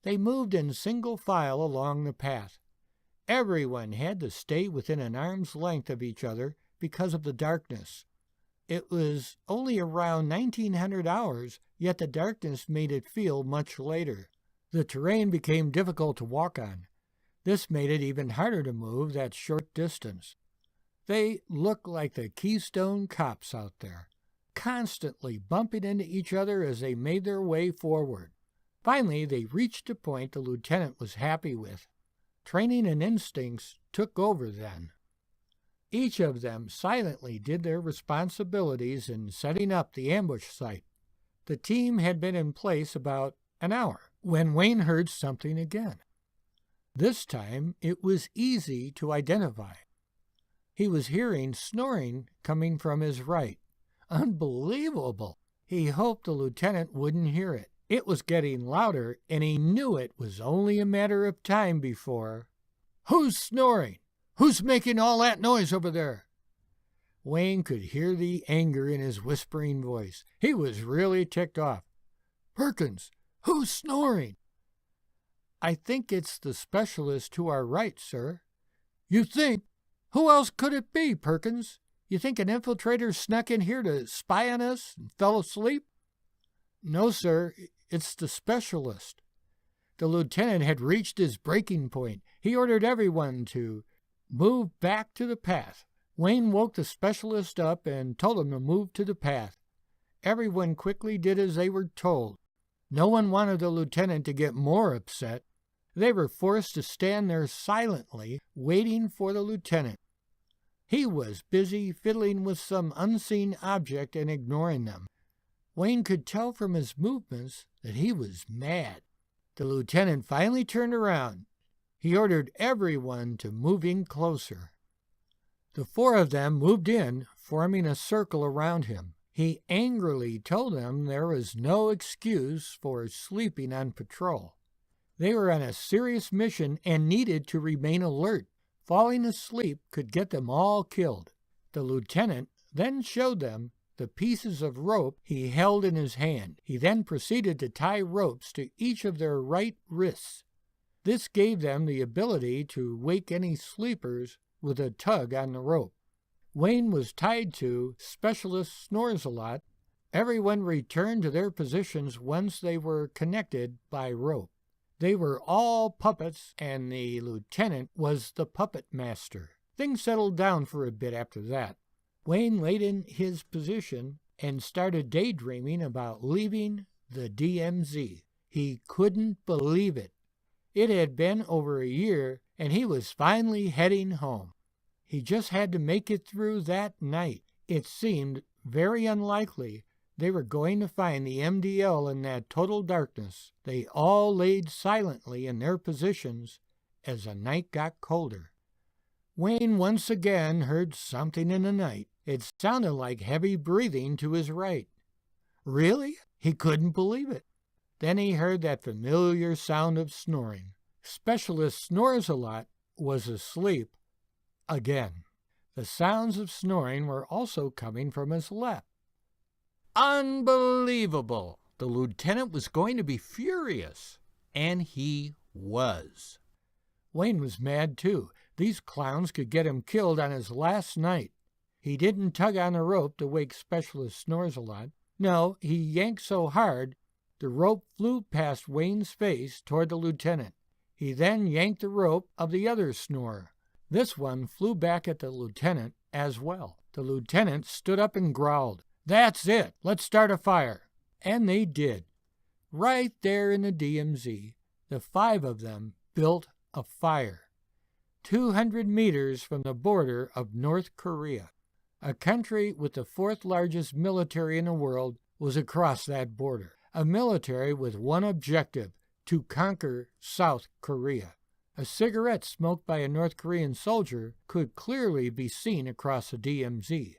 They moved in single file along the path. Everyone had to stay within an arm's length of each other because of the darkness. It was only around 1900 hours, yet the darkness made it feel much later. The terrain became difficult to walk on. This made it even harder to move that short distance. They looked like the Keystone Cops out there, constantly bumping into each other as they made their way forward. Finally, they reached a point the lieutenant was happy with. Training and instincts took over then. Each of them silently did their responsibilities in setting up the ambush site. The team had been in place about an hour when Wayne heard something again. This time it was easy to identify. He was hearing snoring coming from his right. Unbelievable! He hoped the lieutenant wouldn't hear it. It was getting louder, and he knew it was only a matter of time before... "Who's snoring? Who's making all that noise over there?" Wayne could hear the anger in his whispering voice. He was really ticked off. "Perkins, who's snoring?" "I think it's the specialist to our right, sir." "You think? Who else could it be, Perkins? You think an infiltrator snuck in here to spy on us and fell asleep?" "No, sir, it's the specialist." The lieutenant had reached his breaking point. He ordered everyone to move back to the path. Wayne woke the specialist up and told him to move to the path. Everyone quickly did as they were told. No one wanted the lieutenant to get more upset. They were forced to stand there silently, waiting for the lieutenant. He was busy fiddling with some unseen object and ignoring them. Wayne could tell from his movements that he was mad. The lieutenant finally turned around. He ordered everyone to move in closer. The four of them moved in, forming a circle around him. He angrily told them there was no excuse for sleeping on patrol. They were on a serious mission and needed to remain alert. Falling asleep could get them all killed. The lieutenant then showed them the pieces of rope he held in his hand. He then proceeded to tie ropes to each of their right wrists. This gave them the ability to wake any sleepers with a tug on the rope. Wayne was tied to Specialist Snores a Lot. Everyone returned to their positions once they were connected by rope. They were all puppets, and the lieutenant was the puppet master. Things settled down for a bit after that. Wayne laid in his position and started daydreaming about leaving the DMZ. He couldn't believe it. It had been over a year, and he was finally heading home. He just had to make it through that night. It seemed very unlikely they were going to find the MDL in that total darkness. They all laid silently in their positions as the night got colder. Wayne once again heard something in the night. It sounded like heavy breathing to his right. Really? He couldn't believe it. Then he heard that familiar sound of snoring. Specialist Snores a Lot was asleep again. The sounds of snoring were also coming from his left. Unbelievable! The lieutenant was going to be furious. And he was. Wayne was mad too. These clowns could get him killed on his last night. He didn't tug on the rope to wake Specialist Snores a Lot. No, he yanked so hard, the rope flew past Wayne's face toward the lieutenant. He then yanked the rope of the other snorer. This one flew back at the lieutenant as well. The lieutenant stood up and growled, "That's it! Let's start a fire!" And they did. Right there in the DMZ, the five of them built a fire. 200 meters from the border of North Korea. A country with the fourth largest military in the world was across that border. A military with one objective, to conquer South Korea. A cigarette smoked by a North Korean soldier could clearly be seen across the DMZ.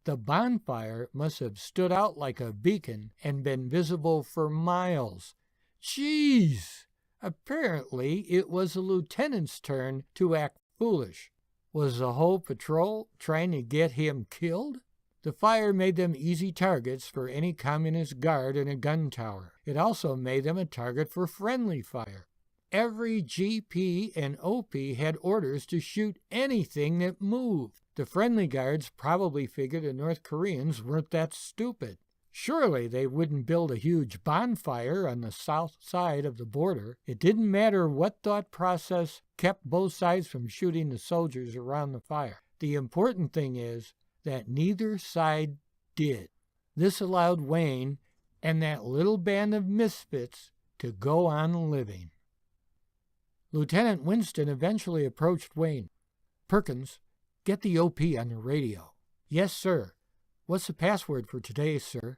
The bonfire must have stood out like a beacon and been visible for miles. Jeez! Apparently it was the lieutenant's turn to act foolish. Was the whole patrol trying to get him killed? The fire made them easy targets for any communist guard in a gun tower. It also made them a target for friendly fire. Every GP and OP had orders to shoot anything that moved. The friendly guards probably figured the North Koreans weren't that stupid. Surely they wouldn't build a huge bonfire on the south side of the border. It didn't matter what thought process kept both sides from shooting the soldiers around the fire. The important thing is that neither side did. This allowed Wayne and that little band of misfits to go on living. Lieutenant Winston eventually approached Wayne. "Perkins, get the OP on the radio." "Yes, sir." "What's the password for today, sir?"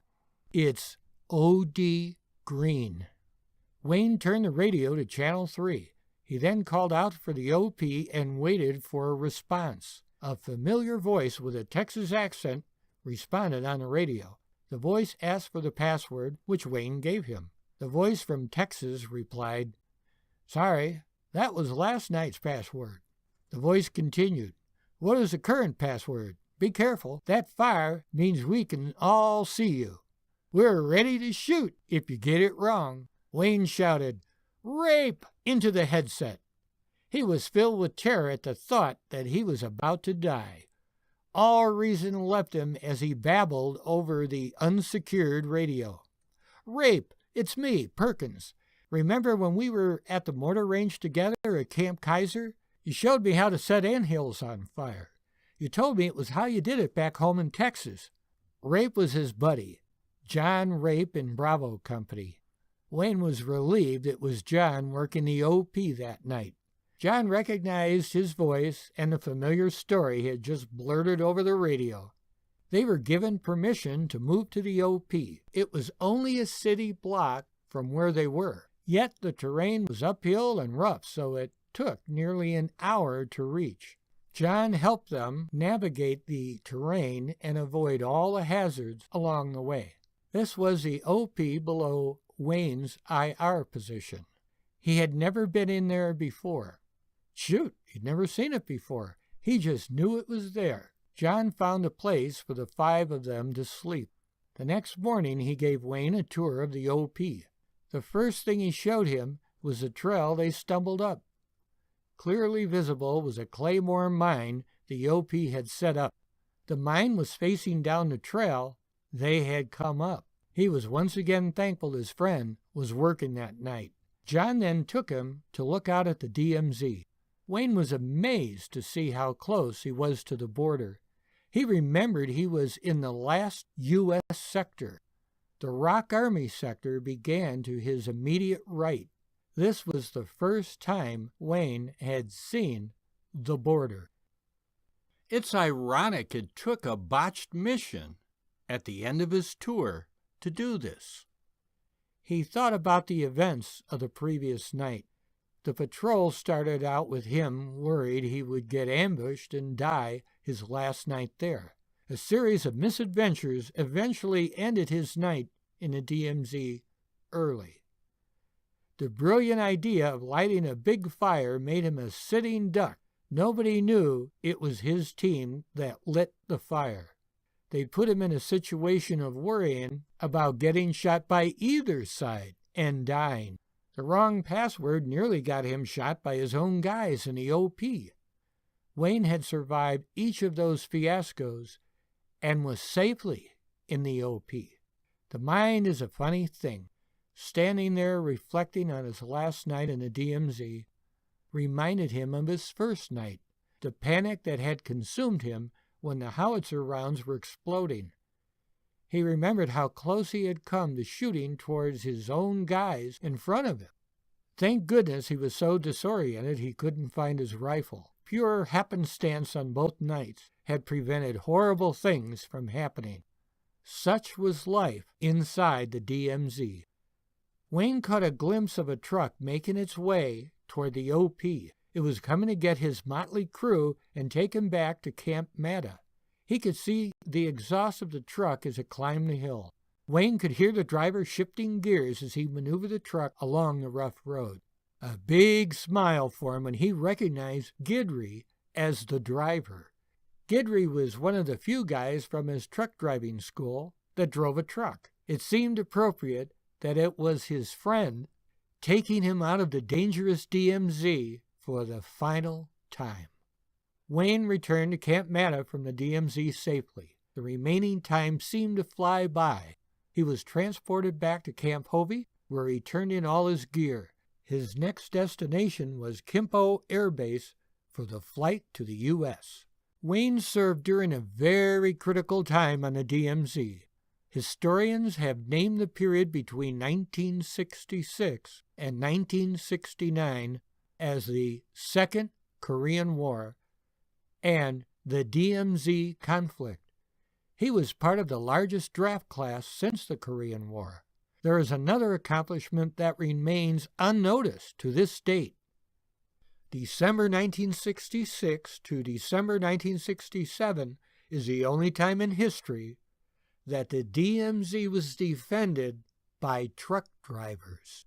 "It's OD Green." Wayne turned the radio to Channel 3. He then called out for the OP and waited for a response. A familiar voice with a Texas accent responded on the radio. The voice asked for the password, which Wayne gave him. The voice from Texas replied, "Sorry, that was last night's password." The voice continued, "What is the current password? Be careful. That fire means we can all see you. We're ready to shoot if you get it wrong." Wayne shouted, "Rape!" into the headset. He was filled with terror at the thought that he was about to die. All reason left him as he babbled over the unsecured radio. "Rape! It's me, Perkins. Remember when we were at the mortar range together at Camp Kaiser? You showed me how to set anthills on fire. You told me it was how you did it back home in Texas." Rape was his buddy, John Rape in Bravo Company. Wayne was relieved it was John working the OP that night. John recognized his voice and the familiar story he had just blurted over the radio. They were given permission to move to the OP. It was only a city block from where they were. Yet the terrain was uphill and rough, so it took nearly an hour to reach. John helped them navigate the terrain and avoid all the hazards along the way. This was the OP below Wayne's IR position. He had never been in there before. Shoot, he'd never seen it before. He just knew it was there. John found a place for the 5 of them to sleep. The next morning he gave Wayne a tour of the OP. The first thing he showed him was the trail they stumbled up. Clearly visible was a claymore mine the OP had set up. The mine was facing down the trail they had come up. He was once again thankful his friend was working that night. John then took him to look out at the DMZ. Wayne was amazed to see how close he was to the border. He remembered he was in the last U.S. sector. The Rock Army sector began to his immediate right. This was the first time Wayne had seen the border. It's ironic it took a botched mission at the end of his tour to do this. He thought about the events of the previous night. The patrol started out with him worried he would get ambushed and die his last night there. A series of misadventures eventually ended his night in the DMZ early. The brilliant idea of lighting a big fire made him a sitting duck. Nobody knew it was his team that lit the fire. They put him in a situation of worrying about getting shot by either side and dying. The wrong password nearly got him shot by his own guys in the OP. Wayne had survived each of those fiascos and was safely in the OP. The mind is a funny thing. Standing there reflecting on his last night in the DMZ reminded him of his first night, the panic that had consumed him when the howitzer rounds were exploding. He remembered how close he had come to shooting towards his own guys in front of him. Thank goodness he was so disoriented he couldn't find his rifle. Pure happenstance on both nights had prevented horrible things from happening. Such was life inside the DMZ. Wayne caught a glimpse of a truck making its way toward the OP. It was coming to get his motley crew and take him back to Camp Mata. He could see the exhaust of the truck as it climbed the hill. Wayne could hear the driver shifting gears as he maneuvered the truck along the rough road. A big smile for him when he recognized Guidry as the driver. Guidry was one of the few guys from his truck driving school that drove a truck. It seemed appropriate that it was his friend taking him out of the dangerous DMZ for the final time. Wayne returned to Camp Matta from the DMZ safely. The remaining time seemed to fly by. He was transported back to Camp Hovey, where he turned in all his gear. His next destination was Kimpo Air Base for the flight to the U.S. Wayne served during a very critical time on the DMZ. Historians have named the period between 1966 and 1969 as the Second Korean War and the DMZ Conflict. He was part of the largest draft class since the Korean War. There is another accomplishment that remains unnoticed to this date. December 1966 to December 1967 is the only time in history that the DMZ was defended by truck drivers.